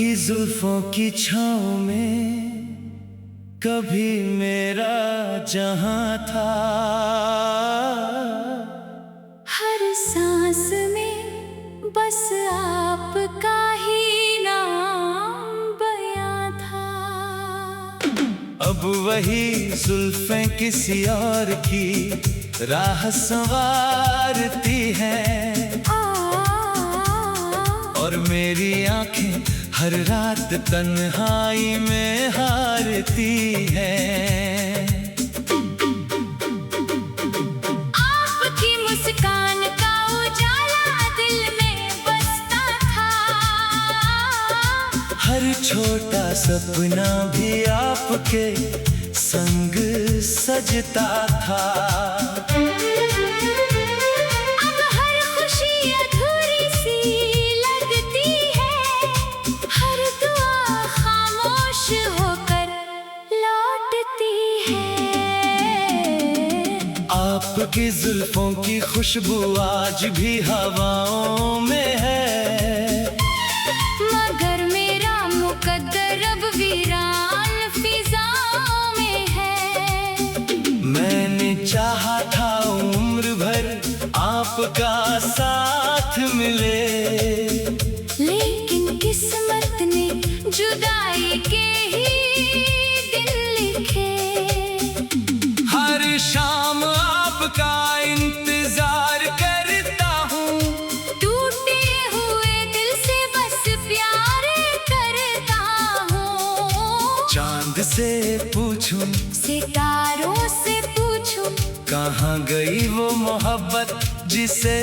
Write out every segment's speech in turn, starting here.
आपकी जुल्फों की छाँव में कभी मेरा जहां था। हर सांस में बस आपका ही नाम बयां था। अब वही जुल्फें किसी और की राह संवारती हैं और मेरी आंखें हर रात तन्हाई में हारती हैं। आपकी मुस्कान का उजाला दिल में बसता था। हर छोटा सपना भी आपके संग सजता था। अब हर खुशी अधूरी सी लगती है, हर दुआ खामोश होकर लौटती है। आपकी जुल्फों की खुशबू आज भी हवाओं में है, मगर मेरा मुकद्दर अब वीरान फिजाओं में है। मैंने चाहा था उम्र भर आपका साथ मिले, लेकिन किस्मत ने जुदाई के ही दिन लिखे। हर शाम आपका इंतजार करता हूँ, टूटे हुए दिल से बस प्यार करता हूँ। चांद से पूछूं, सितारों से पूछूं, कहाँ गई वो मोहब्बत जिसे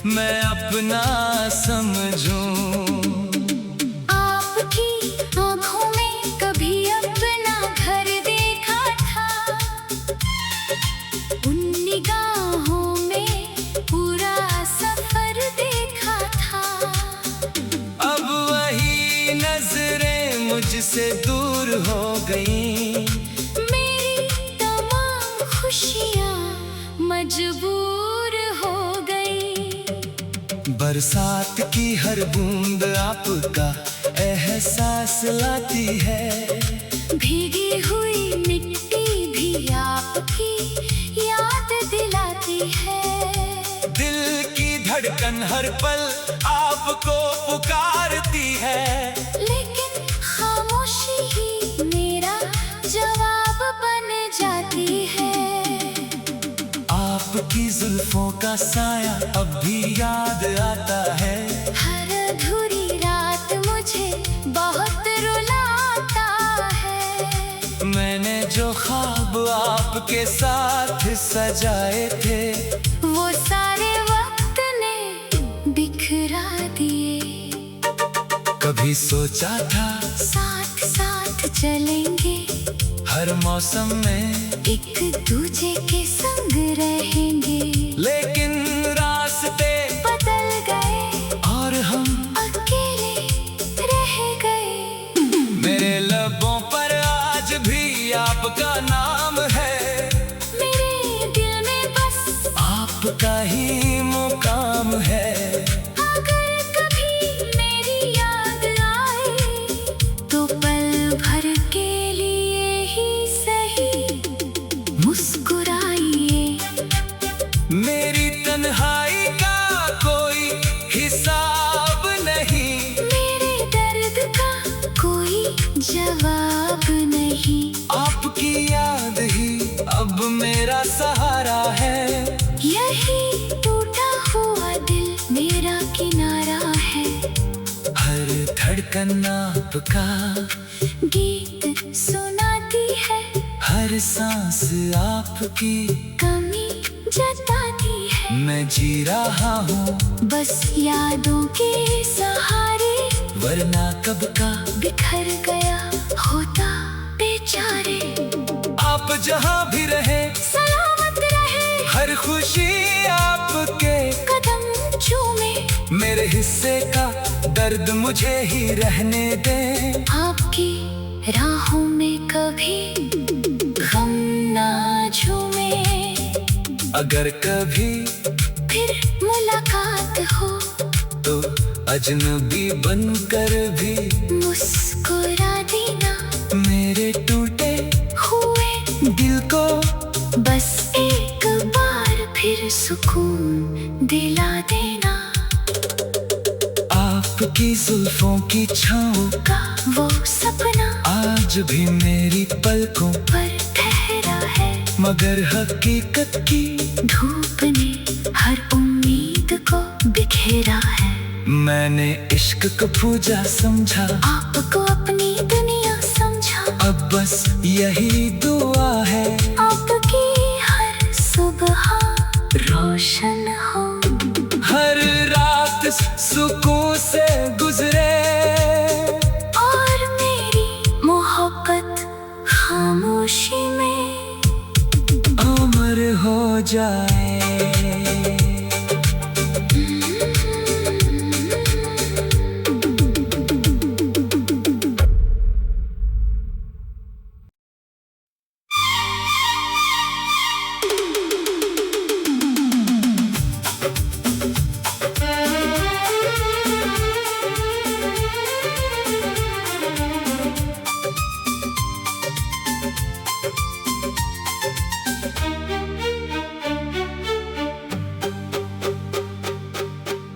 मैं अपना समझूं। आपकी आँखों में कभी अपना घर देखा था, उन निगाहों में पूरा सफर देखा था। अब वही नजरें मुझसे दूर हो गईं, मेरी तमाम खुशियाँ मजबूर हो गई। बरसात की हर बूंद आपका एहसास लाती है, भीगी हुई मिट्टी भी आपकी याद दिलाती है। दिल की धड़कन हर पल आपको पुकारती है, लेकिन खामोशी ही मेरा जवाब बन जाती है। आपकी जुल्फों का साया अब भी याद आता है, हर अधूरी रात मुझे बहुत रुलाता है। मैंने जो ख्वाब आपके साथ सजाए थे, वो सारे वक्त ने बिखरा दिए। कभी सोचा था साथ साथ चलेंगे, हर मौसम में एक दूजे के संग रहेंगे, लेकिन रास्ते बदल गए और हम अकेले रह गए। मेरे लबों पर आज भी आपका नाम है, मेरे दिल में बस आपका ही मुकाम है। अगर कभी मेरी याद आए तो पल भर के लिए ही सही मुस्कुराइए। मेरी तन्हाई का कोई हिसाब नहीं, मेरे दर्द का कोई जवाब नहीं। आपकी याद ही अब मेरा सहारा है, यही टूटा हुआ दिल मेरा किनारा है। हर धड़कन आपका गीत सुनाती है, हर सांस आपकी कमी जताती है। मैं जी रहा हूँ बस यादों के सहारे, वरना कब का बिखर गया होता बेचारे। आप जहाँ भी रहे सलामत रहे, हर खुशी आपके कदम चूमे, मेरे हिस्से का दर्द मुझे ही रहने दें। आपकी राहों में कभी गम ना झूमे। अगर कभी फिर मुलाकात हो तो अजनबी बनकर भी मुस्कुरा देना, मेरे टूटे हुए दिल को बस एक बार फिर सुकून दिला देना। आपकी जुल्फों की छाँव का वो सपना आज भी मेरी पलकों पर ठहरा है, मगर हकीकत की धूप ने हर उम्मीद को बिखेरा है। मैंने इश्क को पूजा समझा, आपको अपनी दुनिया समझा, अब बस यही दुआ है आपकी हर सुबह रोशन हो, हर रात सुकून से गुजरे और मेरी मोहब्बत खामोशी में अमर हो जाए।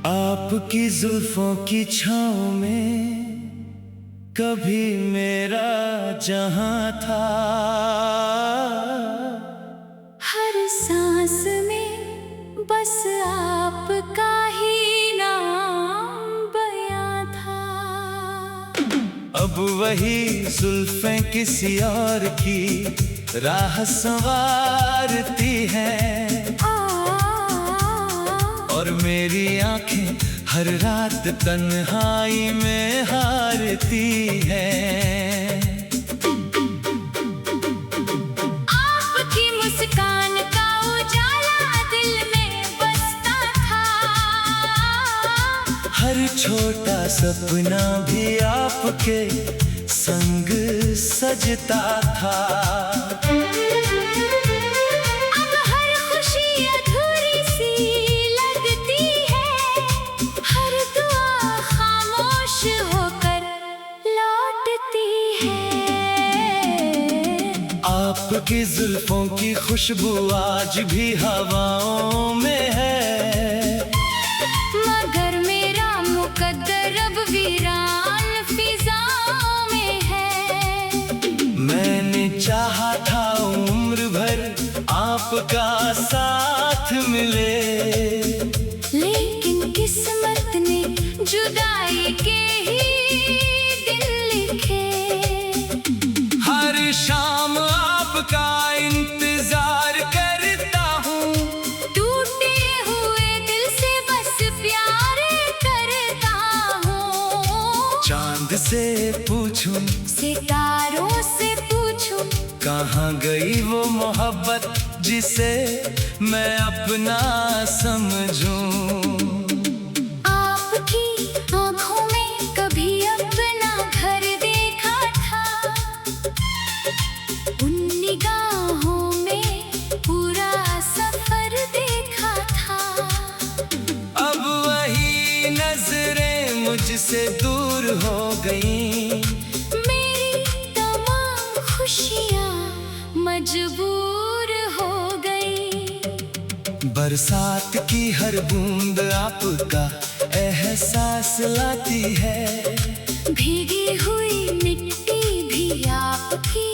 आपकी जुल्फों की छाँव में कभी मेरा जहां था, हर सांस में बस आपका ही नाम बयां था। अब वही जुल्फें किसी और की राह संवारती हैं, और मेरी आंखें हर रात तन्हाई में हारती हैं। आपकी मुस्कान का उजाला दिल में बसता था, हर छोटा सपना भी आपके संग सजता था। अब हर खुशी अधूरी सी लगती है, हर दुआ खामोश होकर लौटती है। आपकी जुल्फों की खुशबू आज भी हवाओं में है, मगर मेरा मुकद्दर अब वीरान फिजाओं में है। मैंने चाहा था उम्र भर आपका साथ मिले, लेकिन किस्मत ने जुदाई के ही दिन लिखे। हर शाम आपका इंतजार करता हूँ, टूटे हुए दिल से बस प्यार करता हूँ। चांद से पूछूं, सितारों से पूछूं, कहाँ गई वो मोहब्बत जिसे मैं अपना समझूं। आपकी आँखों में कभी अपना घर देखा था, उन निगाहों में पूरा सफर देखा था। अब वही नजरें मुझसे दूर हो गईं, मेरी तमाम खुशियाँ मजबूर हो गई। बरसात की हर बूंद आपका एहसास लाती है, भीगी हुई मिट्टी भी आपकी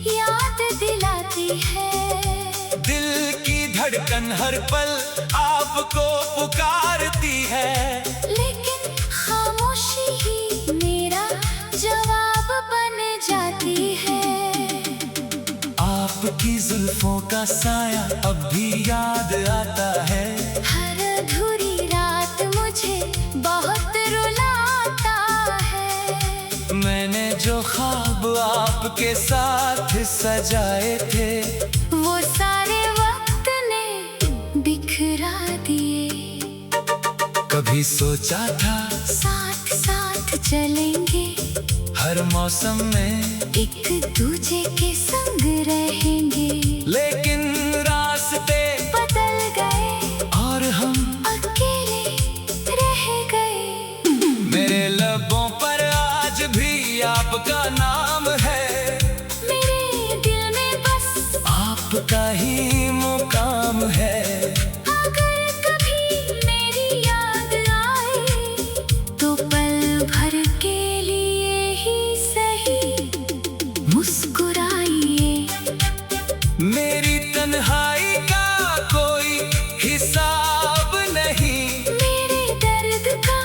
याद दिलाती है। दिल की धड़कन हर पल आपको पुकारती है, लेकिन खामोशी ही मेरा जवाब बन जाती है। आपकी जुल्फों का साया अब भी याद आता है, हर अधूरी रात मुझे बहुत रुलाता है। मैंने जो ख्वाब आपके साथ सजाए थे, वो सारे वक्त ने बिखरा दिए। कभी सोचा था साथ साथ चलेंगे, हर मौसम में एक दूजे के संग रहेंगे, लेकिन रास्ते बदल गए और हम अकेले रह गए। आपका नाम है। मेरे दिल में बस आपका ही मुकाम है। अगर कभी मेरी याद आए तो पल भर के लिए ही सही मुस्कुराइए। मेरी तन्हाई का कोई हिसाब नहीं, मेरे दर्द का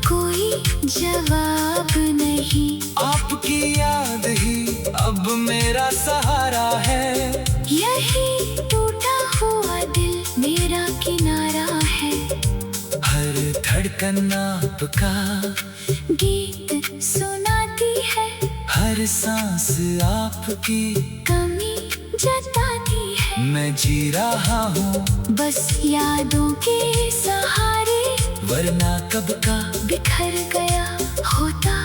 कोई जवाब नहीं। आपकी याद ही अब मेरा सहारा है। यही टूटा हुआ दिल मेरा किनारा है। हर धड़कन आपका गीत सुनाती है, हर सांस आपकी कमी जताती है। मैं जी रहा हूँ बस यादों के सहारे, वरना कब का बिखर गया होता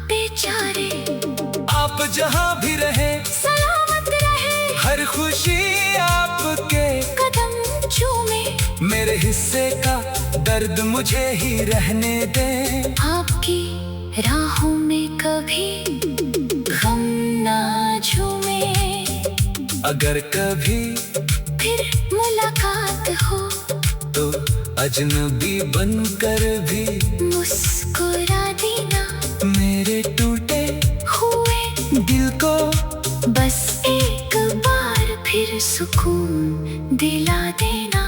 बेचारे। आप जहाँ भी रहे सलामत रहे, हर खुशी आपके कदम चूमे। मेरे हिस्से का दर्द मुझे ही रहने दें। आपकी राहों में कभी गम ना झूमे। अगर कभी फिर मुलाकात हो तो अजनबी बनकर भी मुस्कुरा देना। मेरे टूटे हुए दिल को बस एक बार फिर सुकून दिला देना।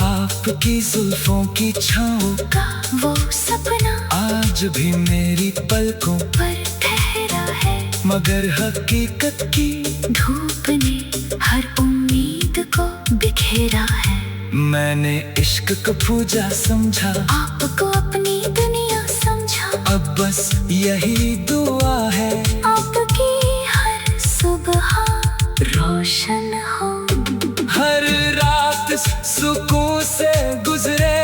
आपकी जुल्फों की छाँव का वो सपना आज भी मेरी पलकों पर ठहरा है, मगर हकीकत की धूप ने हर उम्मीद को बिखेरा है। मैंने इश्क को पूजा समझा, आपको अपनी दुनिया समझा। अब बस यही दुआ है आपकी हर सुबह रोशन हो, हर रात सुकून से गुजरे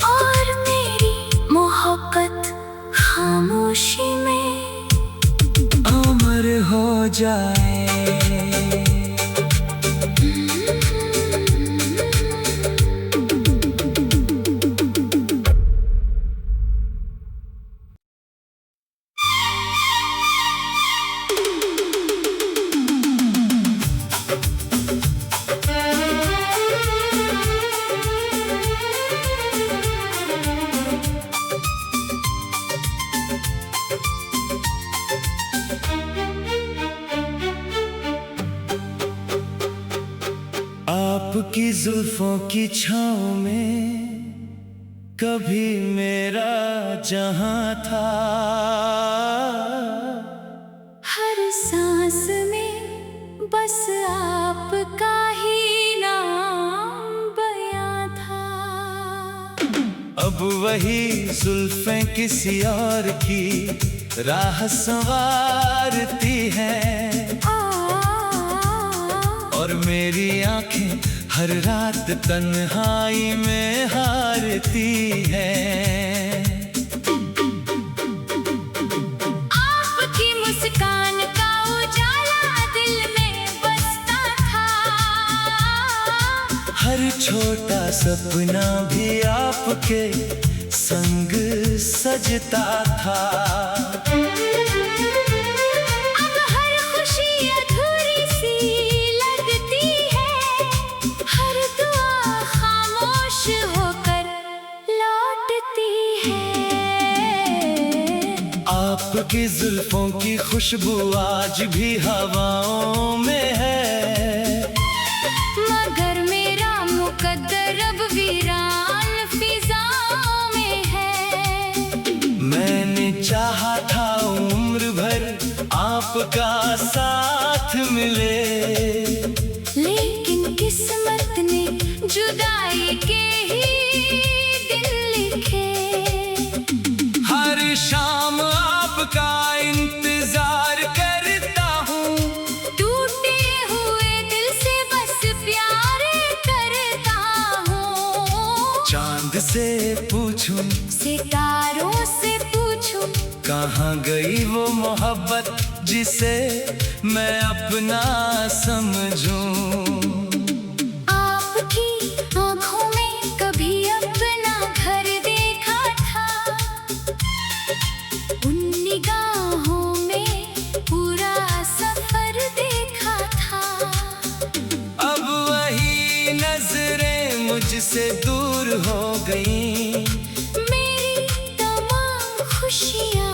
और मेरी मोहब्बत खामोशी में अमर हो जाए। आपकी जुल्फों की छाँव में कभी मेरा जहां था। हर सांस में बस आपका ही नाम बयां था। अब वही जुल्फें किसी और की राह संवारती हैं, और मेरी आंखें हर रात तन्हाई में हारती हैं। आपकी मुस्कान का उजाला दिल में बसता था। हर छोटा सपना भी आपके संग सजता था। अब हर खुशी अधूरी सी लगती है, हर दुआ खामोश होकर लौटती है। आपकी जुल्फों की खुशबू आज भी हवाओं में है, मगर मेरा मुकद्दर अब वीरान फिजाओं में है। मैंने चाहा था उम्र भर आपका साथ मिले, लेकिन किस्मत ने जुदाई के ही दिन लिखे। हर शाम आपका इंतजार करता हूँ, टूटे हुए दिल से बस प्यार करता हूँ। चांद से पूछूं सितारों से पूछूं, कहाँ गई वो मोहब्बत जिसे मैं अपना समझूं। आपकी आँखों में कभी अपना घर देखा था। 19 मुझसे दूर हो गई। मेरी तमाम खुशियाँ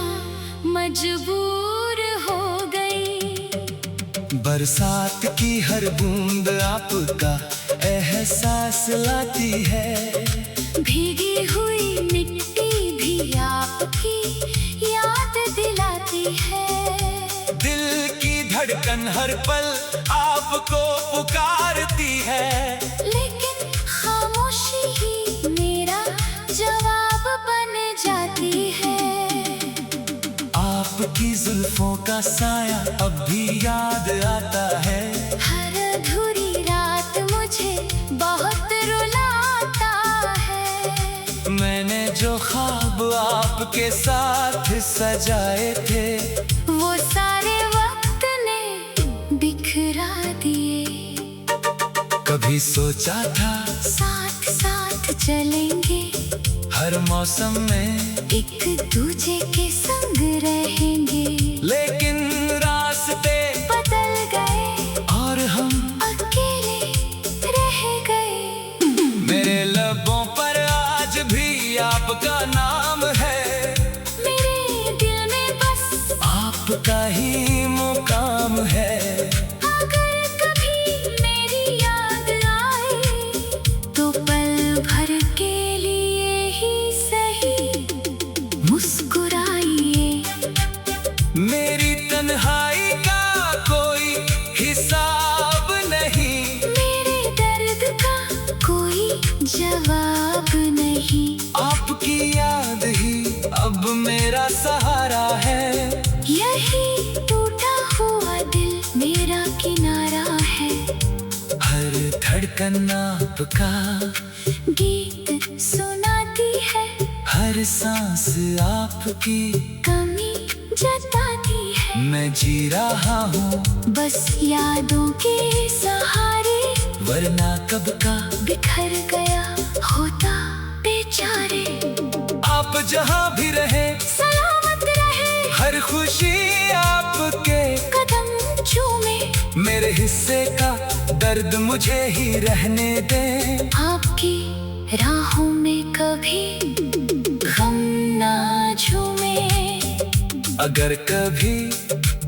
मजबूर हो गई। बरसात की हर बूंद आपका एहसास लाती है। भीगी हुई मिट्टी भी आपकी याद दिलाती है। दिल की धड़कन हर पल आपको पुकारती है। लेकिन खामोशी ही मेरा जवाब बन जाती है। आपकी जुल्फों का साया अब भी याद आता है। हर अधूरी रात मुझे बहुत रुलाता है। मैंने जो ख्वाब आपके साथ सजाए थे, वो सारे वक्त ने बिखरा दिए। कभी सोचा था साथ साथ चलेंगे, हर मौसम में एक दूजे के संग रहेंगे। लेकिन रास्ते बदल गए और हम अकेले रह गए। मेरे लबों पर आज भी आपका नाम है। मेरे दिल में बस आपका ही मुकाम है। अगर कभी मेरी याद आए तो पल भर के लिए ही सही मुस्कुराइए। मेरी तन्हाई का कोई हिसाब नहीं। मेरे दर्द का कोई जवाब नहीं। आपकी याद ही अब मेरा सहारा है। यही टूटा हुआ दिल मेरा किनारा है। हर धड़कन आपका गीत सुनाती है। हर सांस आपकी कमी जताती है। मैं जी रहा हूँ बस यादों के सहारे, वरना कब का बिखर गया होता बेचारे। आप जहाँ भी रहे सलामत रहे, हर खुशी आपके कदम चूमे। मेरे हिस्से का दर्द मुझे ही रहने दें। आपकी राहों में कभी गम ना झूमे। अगर कभी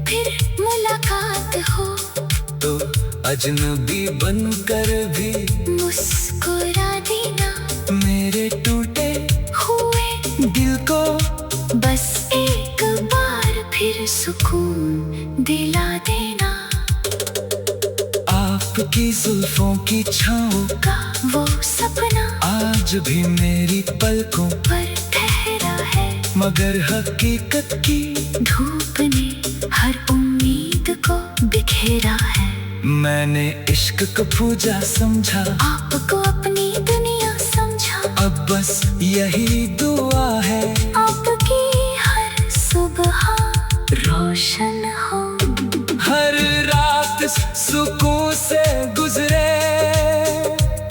फिर मुलाकात हो तो अजनबी बनकर भी मुस्कुरा देना। मेरे टूटे हुए दिल को बस एक बार फिर सुकून दिला देना। आपकी जुल्फों की छाँव का वो सपना आज भी मेरी पलकों पर ठहरा है। मगर हकीकत की धूप ने हर उम्मीद को बिखेरा है। मैंने इश्क को पूजा समझा, आपको अपनी दुनिया समझा। अब बस यही दुआ है आपकी हर सुबह रोशन हो। हर रात सुकून से गुजरे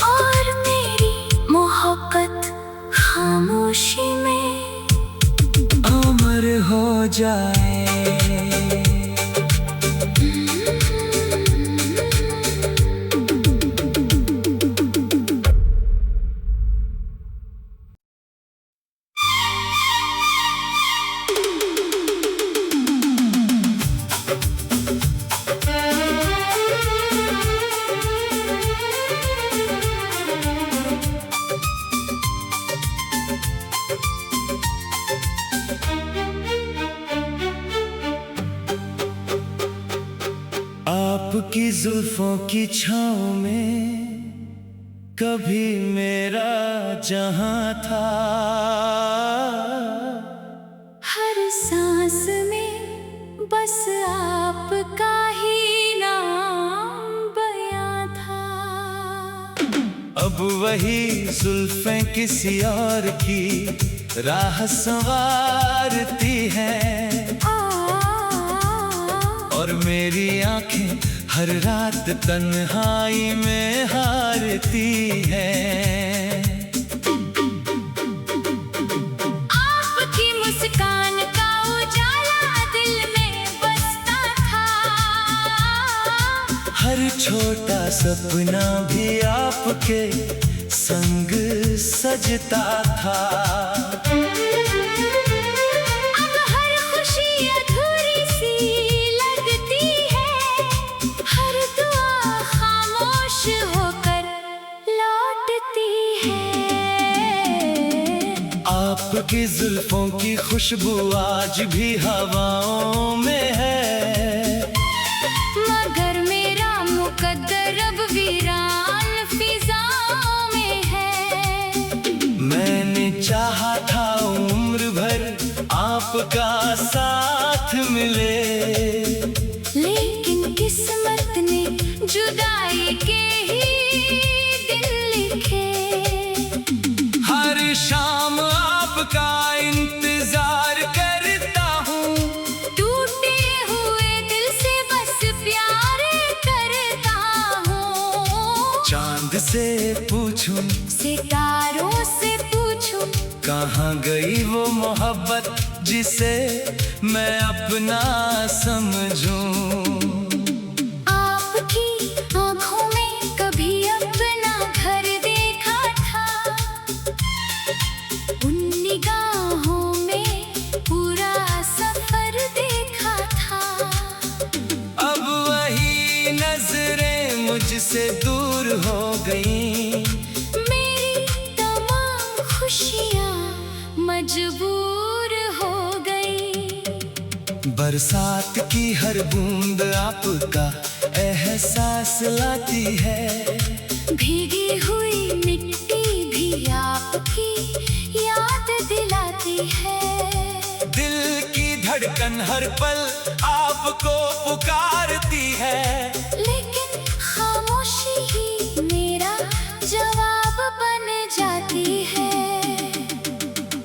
और मेरी मोहब्बत खामोशी में अमर हो जाए। आपकी जुल्फों की छाँव में कभी मेरा जहां था। हर सांस में बस आपका ही नाम बयां था। अब वही जुल्फें किसी और की राह संवारती हैं और मेरी आंखें हर रात तन्हाई में हारती हैं। आपकी मुस्कान का उजाला दिल में बसता था। हर छोटा सपना भी आपके संग सजता था। अब हर खुशी अधूरी सी लगती है, हर दुआ खामोश होकर लौटती है। आपकी जुल्फों की खुशबू आज भी हवाओं में है, मगर मेरा मुकद्दर अब वीरान फिजाओं में है। मैंने चाहा था उम्र भर आपका साथ मिले, लेकिन किस्मत ने जुदाई के ही दिन लिखे। हर शाम आपका इंतजार करता हूँ, टूटे हुए दिल से बस प्यार करता हूँ। चांद से पूछूं, सितारों से पूछूं, कहाँ गई वो मोहब्बत जिसे मैं अपना समझूं। आपकी आँखों में कभी अपना घर देखा था, उन निगाहों में पूरा सफर देखा था। अब वही नजरें मुझसे दूर हो गईं, मेरी तमाम खुशियाँ मजबूर हो गई। बरसात की हर बूंद आपका एहसास लाती है, भीगी हुई मिट्टी भी आपकी याद दिलाती है। दिल की धड़कन हर पल आपको पुकारती है, लेकिन खामोशी ही मेरा जवाब बन जाती है।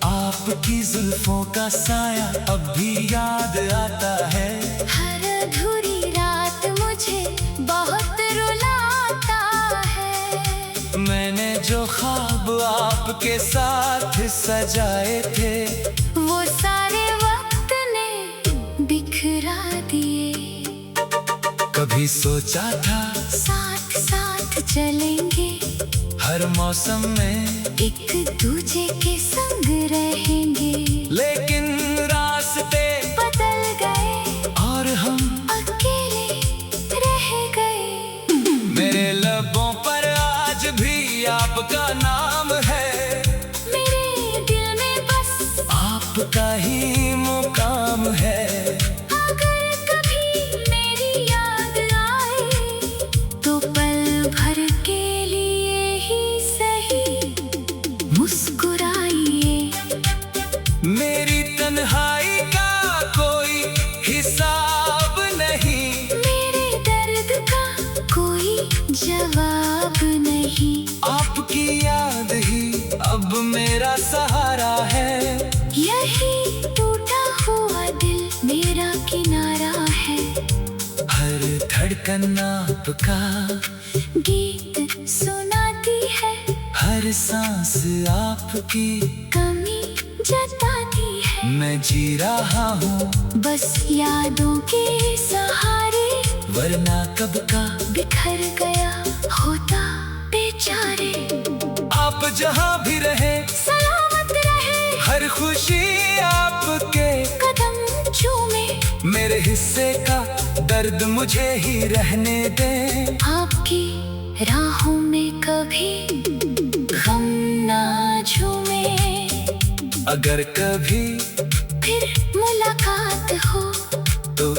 आपकी जुल्फों का साया अब भी याद आता है, हर अधूरी रात मुझे बहुत रुलाता है। मैंने जो ख्वाब आपके साथ सजाए थे, वो सारे वक्त ने बिखरा दिए। कभी सोचा था साथ साथ चलेंगे, हर मौसम में एक दूजे के संग रहेंगे, लेकिन रास्ते बदल गए और हम अकेले रह गए। मेरे लबों पर आज भी आपका नाम है, मेरे दिल में बस आपका ही मुकाम है। अगर कभी मेरी याद आए तो पल भर के लिए ही सही मुस्कुराइए। मेरी तन्हाई का कोई हिसाब नहीं, मेरे दर्द का कोई जवाब नहीं। आपकी याद ही अब मेरा सहारा है। यही टूटा हुआ दिल मेरा किनारा है। हर धड़कन आपका गीत सुनाती है, हर सांस आपकी कमी जताती है। मैं जी रहा हूँ बस यादों के सहारे, वरना कब का बिखर गया होता बेचारे। आप जहाँ भी रहे सलामत रहे, हर खुशी आपके कदम चूमे, मेरे हिस्से का दर्द मुझे ही रहने दें। आपकी राहों में कभी गम ना झूमे। अगर कभी फिर मुलाकात हो तो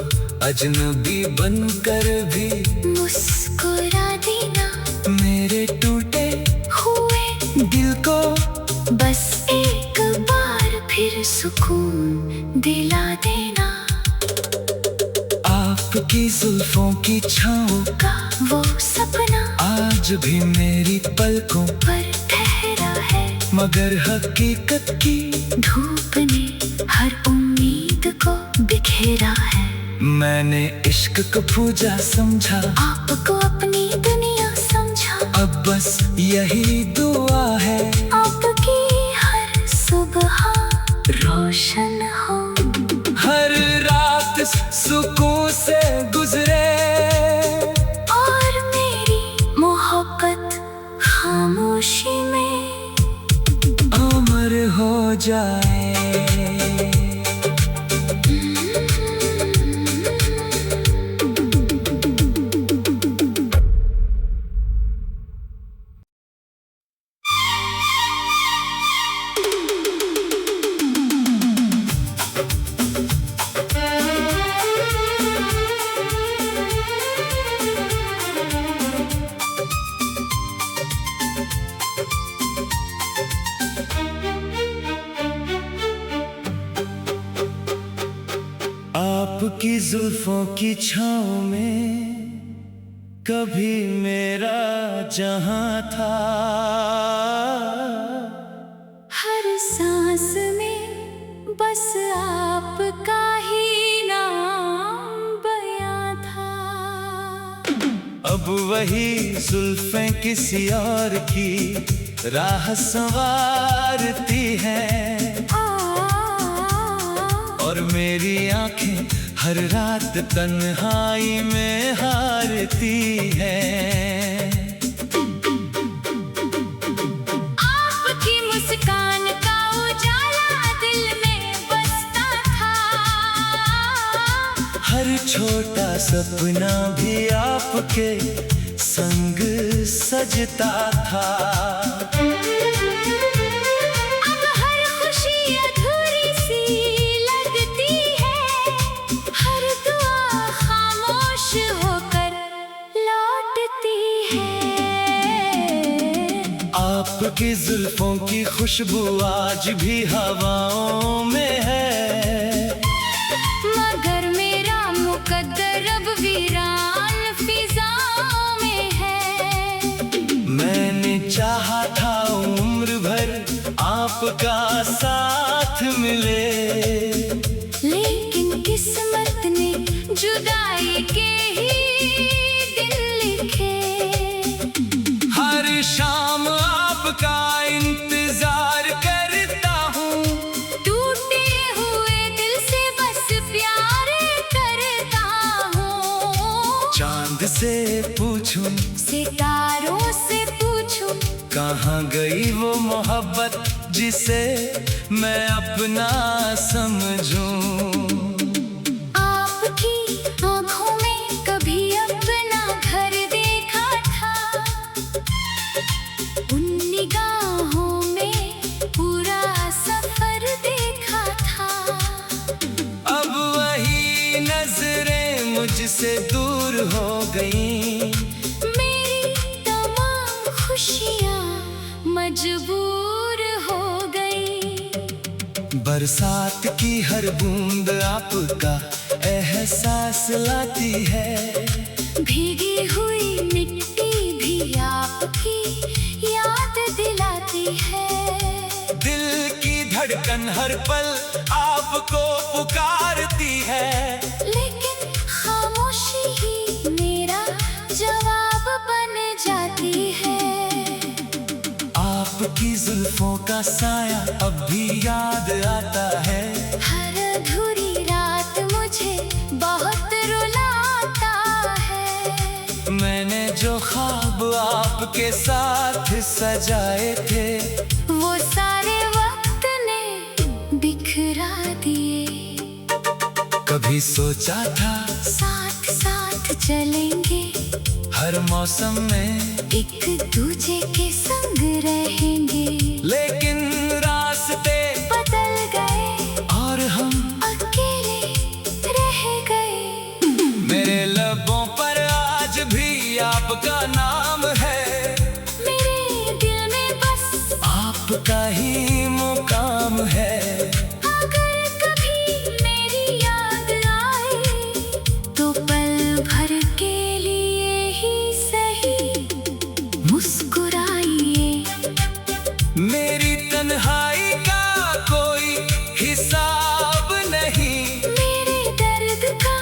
अजनबी बनकर भी मुस्कुरा देना। मेरे टूटे हुए दिल को बस एक बार फिर सुकून दिला देना। आपकी जुल्फों की छाँव का वो सपना आज भी मेरी पलकों पर ठहरा है, मगर हकीकत की धूप ने हर उम्मीद को बिखेरा है। मैंने इश्क को पूजा समझा, आपको अपनी दुनिया समझा। अब बस यही दुआ है आपकी हर सुबह रोशन हो, हर रात सुकून से गुजरे, और मेरी मोहब्बत खामोशी में जाए। आपकी जुल्फों की छाँव में कभी मेरा जहां था। हर सांस में बस आपका ही नाम बयां था। अब वही जुल्फें किसी और की राह संवारती हैं, और मेरी आंखें हर रात तन्हाई में हारती हैं। आपकी मुस्कान का उजाला दिल में बसता था। हर छोटा सपना भी आपके संग सजता था। आपकी जुल्फों की खुशबू आज भी हवाओं में है, मगर मेरा मुकद्दर अब वीरान फिजाओं में है। मैंने चाहा था उम्र भर आपका साथ मिले, लेकिन किस्मत ने जुदाई के ही दिन लिखे। हर शाम आपका इंतजार करता हूँ, टूटे हुए दिल से बस प्यार करता हूँ। चांद से पूछूं, सितारों से पूछूं, कहाँ गई वो मोहब्बत जिसे मैं अपना समझूं। आपकी आँखों में कभी अपना घर देखा था, उन निगाहों में पूरा सफर देखा था। अब वही नजरें मुझसे दूर हो गईं, मेरी तमाम खुशियाँ मजबूर हो गई। बरसात की हर बूंद आपका एहसास लाती है, भीगी हुई मिट्टी भी आपकी याद दिलाती है। दिल की धड़कन हर पल आपको पुकारती है, लेकिन खामोशी ही मेरा जवाब बन जाती है। आपकी जुल्फों का साया अब भी याद आता है, हर अधूरी रात मुझे बहुत रुलाता है। मैंने जो ख्वाब आपके साथ सजाए थे, वो सारे वक्त ने बिखरा दिए। कभी सोचा था साथ साथ चलेंगे, हर मौसम में एक दूजे के संग रहेंगे, लेकिन रास्ते बदल गए और हम अकेले रह गए। मेरे लबों पर आज भी आपका नाम है, मेरे दिल में बस आपका ही मुकाम है। अगर कभी मेरी याद आए तो पल भर के लिए ही सही मुस्कुराइए। मेरी तन्हाई का कोई हिसाब नहीं, मेरे दर्द का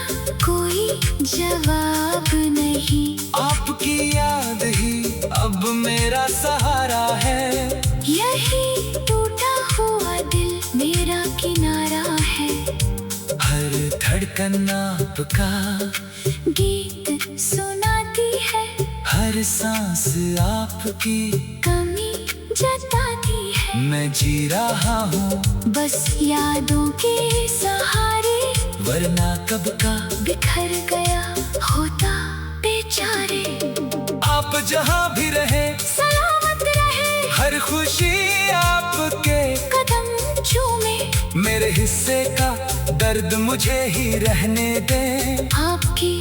कोई जवाब नहीं। आपकी याद ही अब मेरा सहारा है, यही टूटा हुआ दिल मेरा किनारा है। हर धड़कन आपका गीत सुनाती है, हर सांस आपकी कमी जताती है। मैं मैं जी रहा हूँ बस यादों के सहारे, वरना कब का बिखर गया होता बेचारे। आप जहाँ भी रहे सलामत रहे, हर खुशी आपके कदम चूमे, मेरे हिस्से का दर्द मुझे ही रहने दें। आपकी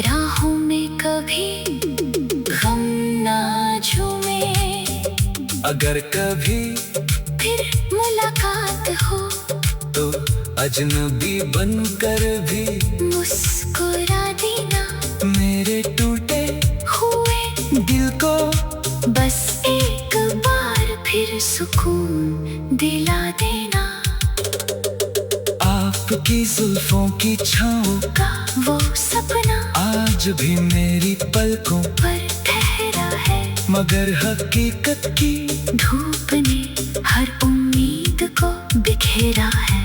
राहों में कभी गम ना झूमे। अगर कभी फिर मुलाकात हो तो अजनबी बनकर भी मुस्कुरा देना, मेरे टूटे हुए दिल को बस एक बार फिर सुकून दिला देना। आपकी जुल्फों की छाँव का वो सपना आज भी मेरी पलकों पर ठहरा है, मगर हकीकत की धूप ने हर उम्मीद को बिखेरा है।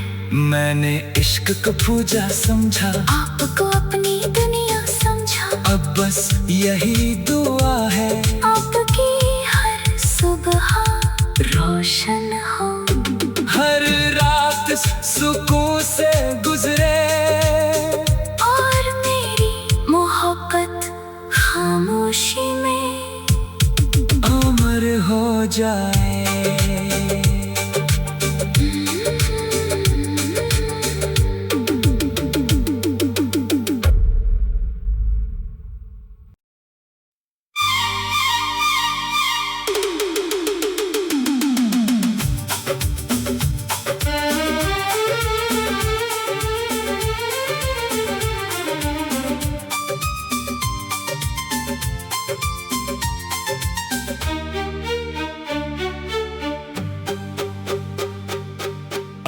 मैंने इश्क को पूजा समझा, आपको अपनी दुनिया समझा, अब बस यही दुआ है आपकी हर सुबह रोशन हो, हर रात सुकून से गुजरे और मेरी मोहब्बत खामोशी में अमर हो जाए।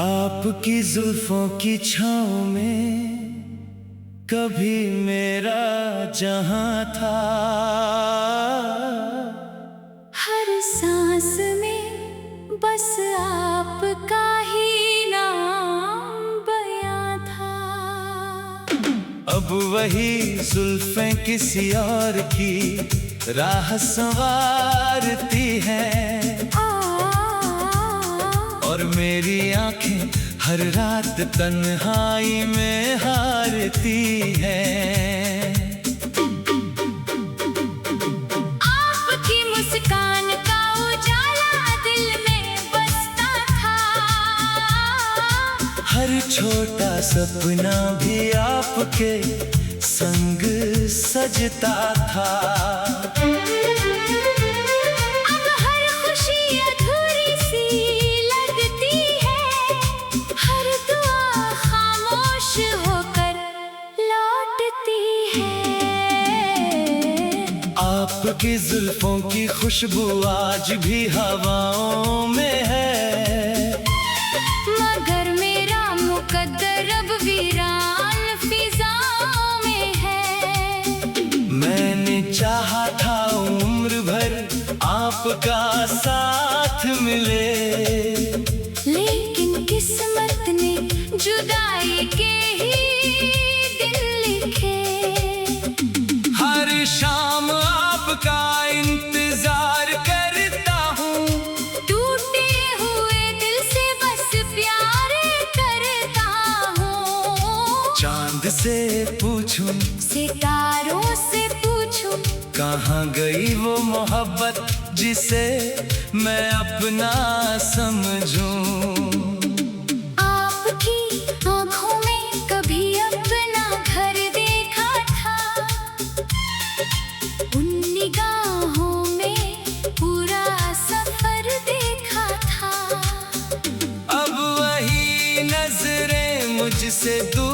आपकी जुल्फों की छाँव में कभी मेरा जहां था, हर सांस में बस आपका ही नाम बयां था। अब वही जुल्फें किसी और की राह संवारती हैं, और मेरी आंखें हर रात तन्हाई में हारती हैं। आपकी मुस्कान का उजाला दिल में बसता था, हर छोटा सपना भी आपके संग सजता था। अब हर खुशी अधूरी सी लगती है, हर दुआ खामोश होकर लौटती है। आपकी जुल्फों की खुशबू आज भी हवाओं में है, मगर मेरा मुकद्दर अब वीरान फिजाओं में है। मैंने चाहा था उम्र भर आपका साथ मिले, लेकिन किस्मत ने जुदाई के ही दिन लिखे। हर शाम आपका इंतजार करता हूँ, टूटे हुए दिल से बस प्यार करता हूँ। चांद से पूछूं सितारों से पूछूं, कहाँ गई वो मोहब्बत जिसे मैं अपना समझूं। आपकी आँखों में कभी अपना घर देखा था, उन निगाहों में पूरा सफर देखा था। अब वही नजरें मुझसे दूर